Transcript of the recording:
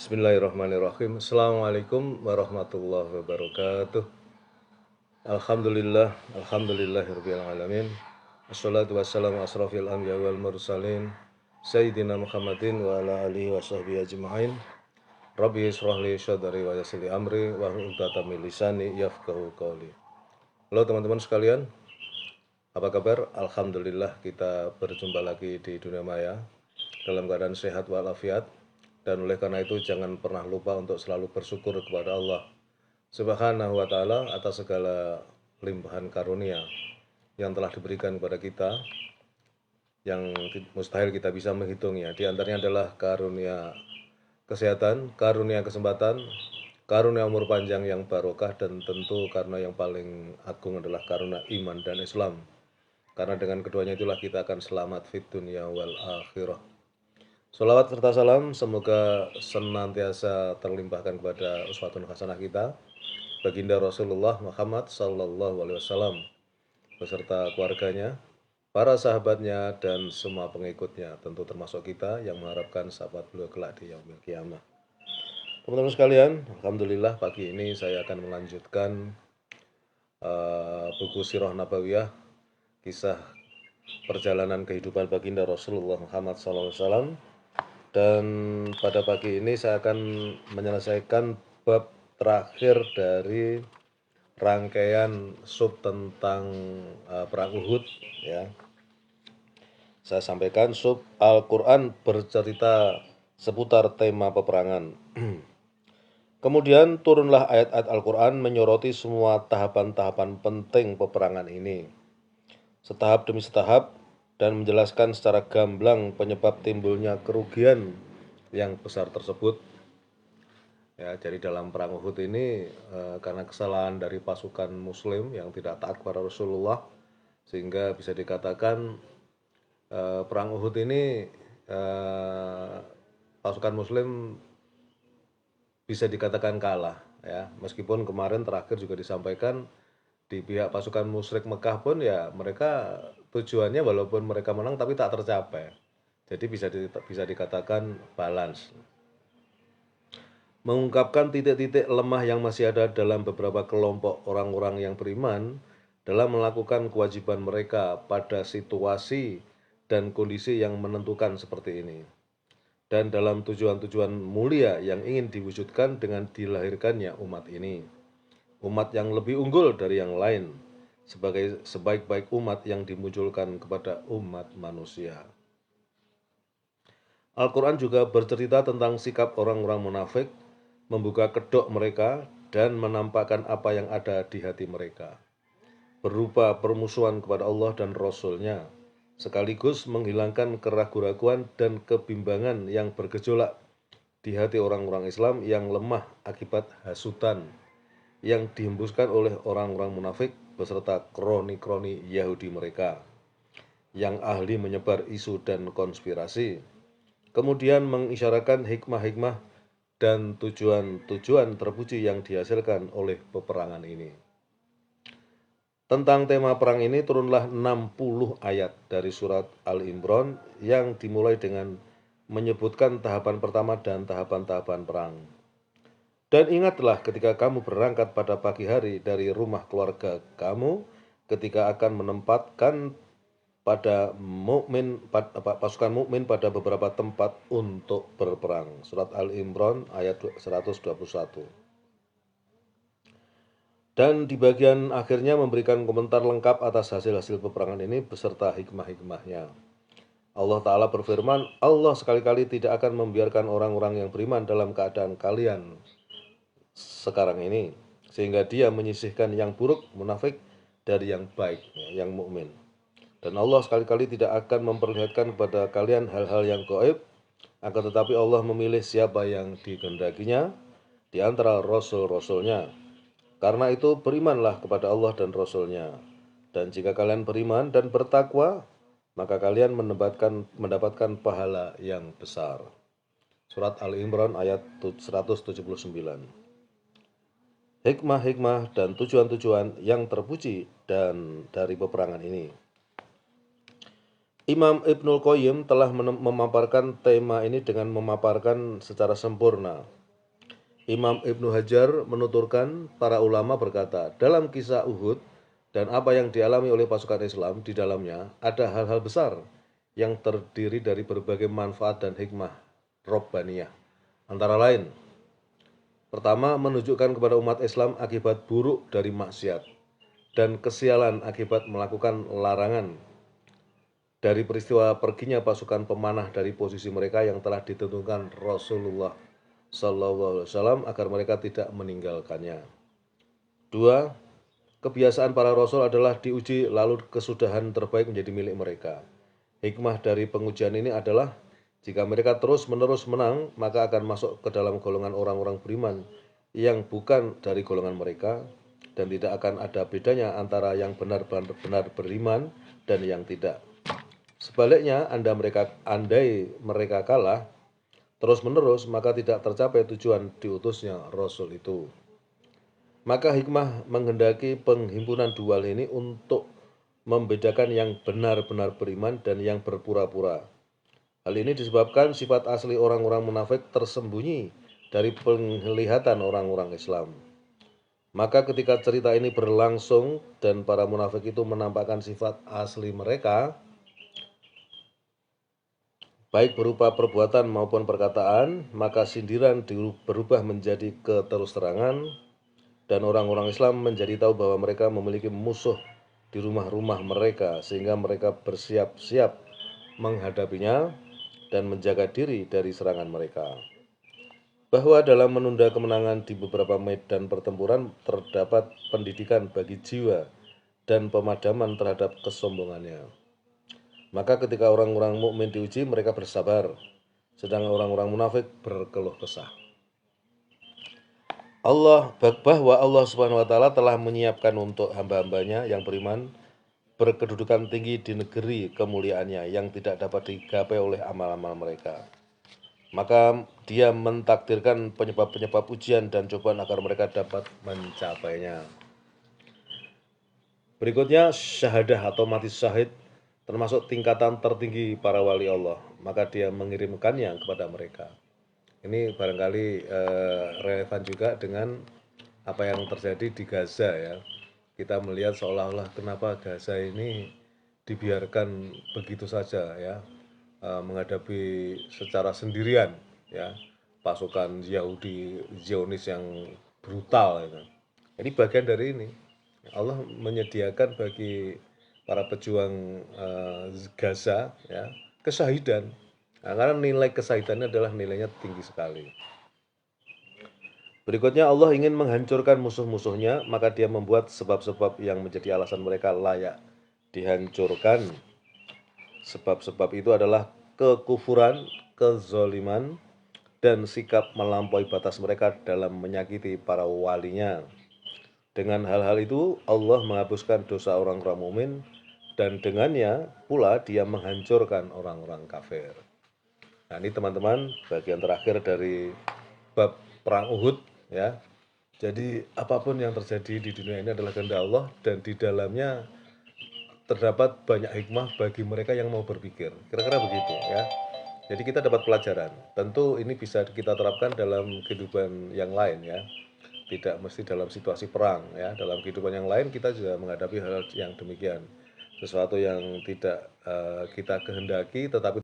Bismillahirrahmanirrahim. Assalamualaikum warahmatullahi wabarakatuh. Alhamdulillah, alhamdulillahirabbil alamin. Wassalatu wassalamu asrofil anbiya wal mursalin Sayyidina Muhammadin wa ala alihi wa sahbihi ajma'in. Rabbi israh li sadri wa yassir li amri wa hlul 'uqdatam min lisani yafqahu qawli. Halo teman-teman sekalian, apa kabar? Alhamdulillah kita berjumpa lagi di dunia maya dalam keadaan sehat walafiat. Dan oleh karena itu jangan pernah lupa untuk selalu bersyukur kepada Allah Subhanahu wa ta'ala atas segala limpahan karunia yang telah diberikan kepada kita, yang mustahil kita bisa menghitungnya. Di antaranya adalah karunia kesehatan, karunia kesempatan, karunia umur panjang yang barokah, dan tentu karena yang paling agung adalah karunia iman dan Islam. Karena dengan keduanya itulah kita akan selamat fid dunya wal akhirah. Sholawat serta salam semoga senantiasa terlimpahkan kepada uswatun hasanah kita, baginda Rasulullah Muhammad Sallallahu Alaihi Wasallam beserta keluarganya, para sahabatnya, dan semua pengikutnya, tentu termasuk kita yang mengharapkan sahabat beliau kelak di yaumil qiyamah. Teman-teman sekalian, alhamdulillah pagi ini saya akan melanjutkan buku Sirah Nabawiyah, kisah perjalanan kehidupan baginda Rasulullah Muhammad SAW. Dan pada pagi ini saya akan menyelesaikan bab terakhir dari rangkaian sub tentang perang Uhud, ya. Saya sampaikan sub Al-Quran bercerita seputar tema peperangan. Kemudian turunlah ayat-ayat Al-Quran menyoroti semua tahapan-tahapan penting peperangan ini, setahap demi setahap, dan menjelaskan secara gamblang penyebab timbulnya kerugian yang besar tersebut. Ya, jadi dalam perang Uhud ini karena kesalahan dari pasukan Muslim yang tidak taat kepada Rasulullah, sehingga bisa dikatakan perang Uhud ini pasukan Muslim bisa dikatakan kalah. Ya, meskipun kemarin terakhir juga disampaikan di pihak pasukan musyrik Mekah pun ya mereka tujuannya walaupun mereka menang tapi tak tercapai. Jadi bisa dikatakan balance. Mengungkapkan titik-titik lemah yang masih ada dalam beberapa kelompok orang-orang yang beriman dalam melakukan kewajiban mereka pada situasi dan kondisi yang menentukan seperti ini. Dan dalam tujuan-tujuan mulia yang ingin diwujudkan dengan dilahirkannya umat ini. Umat yang lebih unggul dari yang lain, sebagai sebaik-baik umat yang dimunculkan kepada umat manusia. Al-Quran juga bercerita tentang sikap orang-orang munafik, membuka kedok mereka dan menampakkan apa yang ada di hati mereka, berupa permusuhan kepada Allah dan Rasul-Nya, sekaligus menghilangkan keraguan-raguan dan kebimbangan yang bergejolak di hati orang-orang Islam yang lemah akibat hasutan yang dihembuskan oleh orang-orang munafik beserta kroni-kroni Yahudi mereka yang ahli menyebar isu dan konspirasi, kemudian mengisyaratkan hikmah-hikmah dan tujuan-tujuan terpuji yang dihasilkan oleh peperangan ini. Tentang tema perang ini turunlah 60 ayat dari surat Al-Imran yang dimulai dengan menyebutkan tahapan pertama dan tahapan-tahapan perang. Dan ingatlah ketika kamu berangkat pada pagi hari dari rumah keluarga kamu, ketika akan menempatkan pasukan mukmin pada beberapa tempat untuk berperang. Surat Al-Imran ayat 121. Dan di bagian akhirnya memberikan komentar lengkap atas hasil-hasil peperangan ini beserta hikmah-hikmahnya. Allah Ta'ala berfirman, Allah sekali-kali tidak akan membiarkan orang-orang yang beriman dalam keadaan kalian sekarang ini, sehingga dia menyisihkan yang buruk, munafik, dari yang baik, yang mukmin. Dan Allah sekali-kali tidak akan memperlihatkan kepada kalian hal-hal yang gaib, akan tetapi Allah memilih siapa yang dikehendakinya di antara rasul-rasulnya. Karena itu berimanlah kepada Allah dan Rasul-Nya. Dan jika kalian beriman dan bertakwa, maka kalian mendapatkan pahala yang besar. Surat Al-Imran ayat 179. Hikmah-hikmah dan tujuan-tujuan yang terpuji dan dari peperangan ini. Imam Ibnul Qayyim telah memaparkan tema ini dengan memaparkan secara sempurna. Imam Ibnu Hajar menuturkan, para ulama berkata, dalam kisah Uhud dan apa yang dialami oleh pasukan Islam di dalamnya ada hal-hal besar yang terdiri dari berbagai manfaat dan hikmah Robbaniyah. Antara lain, pertama, menunjukkan kepada umat Islam akibat buruk dari maksiat dan kesialan akibat melakukan larangan dari peristiwa perginya pasukan pemanah dari posisi mereka yang telah ditentukan Rasulullah SAW agar mereka tidak meninggalkannya. Dua, kebiasaan para rasul adalah diuji lalu kesudahan terbaik menjadi milik mereka. Hikmah dari pengujian ini adalah jika mereka terus-menerus menang, maka akan masuk ke dalam golongan orang-orang beriman yang bukan dari golongan mereka dan tidak akan ada bedanya antara yang benar-benar beriman dan yang tidak. Sebaliknya, andai mereka kalah terus-menerus, maka tidak tercapai tujuan diutusnya Rasul itu. Maka hikmah menghendaki penghimpunan dua hal ini untuk membedakan yang benar-benar beriman dan yang berpura-pura. Hal ini disebabkan sifat asli orang-orang munafik tersembunyi dari penglihatan orang-orang Islam. Maka ketika cerita ini berlangsung dan para munafik itu menampakkan sifat asli mereka, baik berupa perbuatan maupun perkataan, maka sindiran berubah menjadi keterus-terangan dan orang-orang Islam menjadi tahu bahwa mereka memiliki musuh di rumah-rumah mereka sehingga mereka bersiap-siap menghadapinya dan menjaga diri dari serangan mereka. Bahwa dalam menunda kemenangan di beberapa medan pertempuran terdapat pendidikan bagi jiwa dan pemadaman terhadap kesombongannya. Maka ketika orang-orang mukmin diuji, mereka bersabar, sedangkan orang-orang munafik berkeluh kesah. Bahwa Allah Subhanahu wa taala telah menyiapkan untuk hamba-hambanya yang beriman berkedudukan tinggi di negeri kemuliaannya yang tidak dapat digapai oleh amal-amal mereka. Maka Dia mentakdirkan penyebab-penyebab ujian dan cobaan agar mereka dapat mencapainya. Berikutnya, syahadah atau mati syahid termasuk tingkatan tertinggi para wali Allah, maka Dia mengirimkannya kepada mereka. Ini barangkali relevan juga dengan apa yang terjadi di Gaza ya. Kita melihat seolah-olah kenapa Gaza ini dibiarkan begitu saja ya, menghadapi secara sendirian ya pasukan Yahudi Zionis yang brutal itu. Ini bagian dari ini. Allah menyediakan bagi para pejuang Gaza ya kesyahidan. Nah, karena nilai kesyahidannya adalah nilainya tinggi sekali. Berikutnya Allah ingin menghancurkan musuh-musuhnya, maka Dia membuat sebab-sebab yang menjadi alasan mereka layak dihancurkan. Sebab-sebab itu adalah kekufuran, kezoliman, dan sikap melampaui batas mereka dalam menyakiti para walinya. Dengan hal-hal itu Allah menghapuskan dosa orang-orang mukmin dan dengannya pula Dia menghancurkan orang-orang kafir. Nah, ini teman-teman bagian terakhir dari bab perang Uhud ya. Jadi apapun yang terjadi di dunia ini adalah kehendak Allah dan di dalamnya terdapat banyak hikmah bagi mereka yang mau berpikir. Kira-kira begitu ya. Jadi kita dapat pelajaran. Tentu ini bisa kita terapkan dalam kehidupan yang lain ya. Tidak mesti dalam situasi perang ya. Dalam kehidupan yang lain kita juga menghadapi hal yang demikian. Sesuatu yang tidak kita kehendaki tetapi